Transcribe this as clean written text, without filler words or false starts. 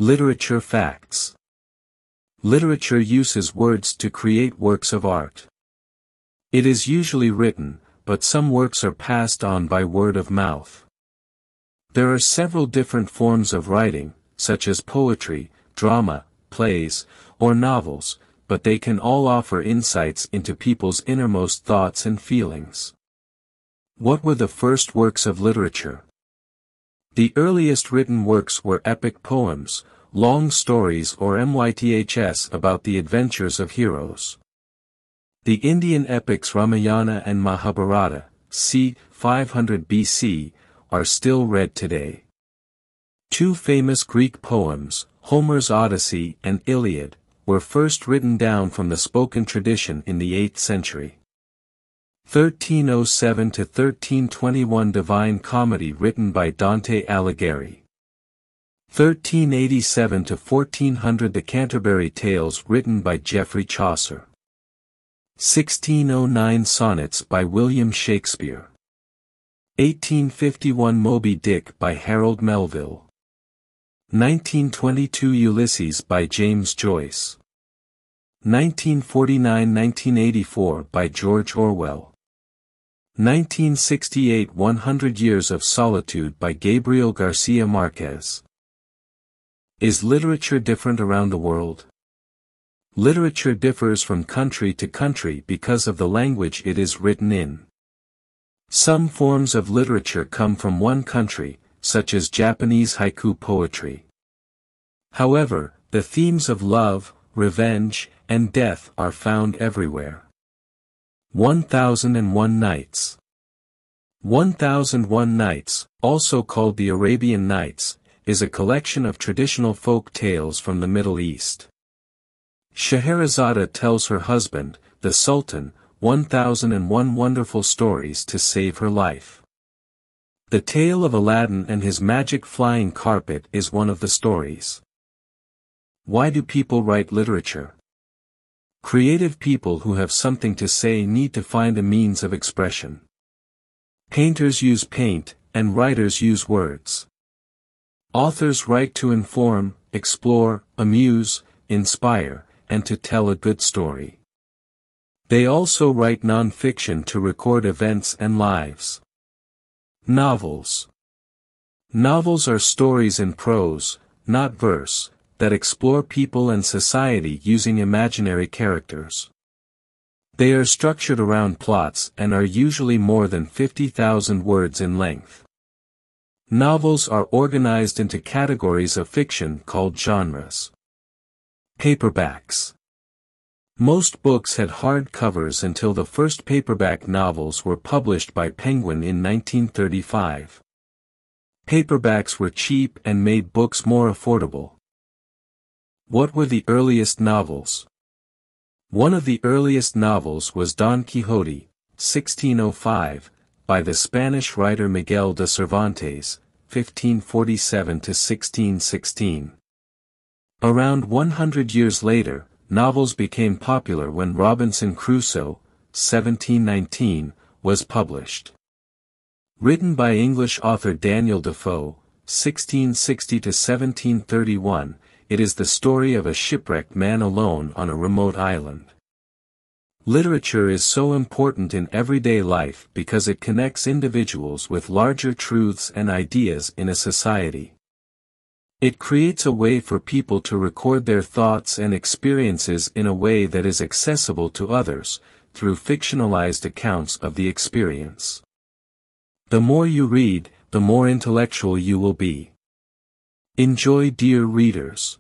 Literature facts. Literature uses words to create works of art. It is usually written, but some works are passed on by word of mouth. There are several different forms of writing, such as poetry, drama, plays, or novels, but they can all offer insights into people's innermost thoughts and feelings. What were the first works of literature? The earliest written works were epic poems, long stories or myths about the adventures of heroes. The Indian epics Ramayana and Mahabharata, c. 500 BC, are still read today. Two famous Greek poems, Homer's Odyssey and Iliad, were first written down from the spoken tradition in the 8th century. 1307 to 1321 Divine Comedy written by Dante Alighieri. 1387 to 1400 The Canterbury Tales written by Geoffrey Chaucer. 1609 Sonnets by William Shakespeare. 1851 Moby Dick by Harold Melville. 1922 Ulysses by James Joyce. 1949–1984 by George Orwell. 1968 100 Years of Solitude by Gabriel Garcia Marquez. Is literature different around the world? Literature differs from country to country because of the language it is written in. Some forms of literature come from one country, such as Japanese haiku poetry. However, the themes of love, revenge, and death are found everywhere. 1001 Nights. 1001 Nights, also called the Arabian Nights, is a collection of traditional folk tales from the Middle East. Scheherazade tells her husband, the Sultan, 1001 wonderful stories to save her life. The tale of Aladdin and his magic flying carpet is one of the stories. Why do people write literature? Creative people who have something to say need to find a means of expression. Painters use paint, and writers use words. Authors write to inform, explore, amuse, inspire, and to tell a good story. They also write non-fiction to record events and lives. Novels. Novels are stories in prose, not verse, that explore people and society using imaginary characters. They are structured around plots and are usually more than 50,000 words in length. Novels are organized into categories of fiction called genres. Paperbacks. Most books had hard covers until the first paperback novels were published by Penguin in 1935. Paperbacks were cheap and made books more affordable. What were the earliest novels? One of the earliest novels was Don Quixote, 1605, by the Spanish writer Miguel de Cervantes, 1547–1616. Around 100 years later, novels became popular when Robinson Crusoe, 1719, was published. Written by English author Daniel Defoe, 1660–1731, it is the story of a shipwrecked man alone on a remote island. Literature is so important in everyday life because it connects individuals with larger truths and ideas in a society. It creates a way for people to record their thoughts and experiences in a way that is accessible to others, through fictionalized accounts of the experience. The more you read, the more intellectual you will be. Enjoy, dear readers.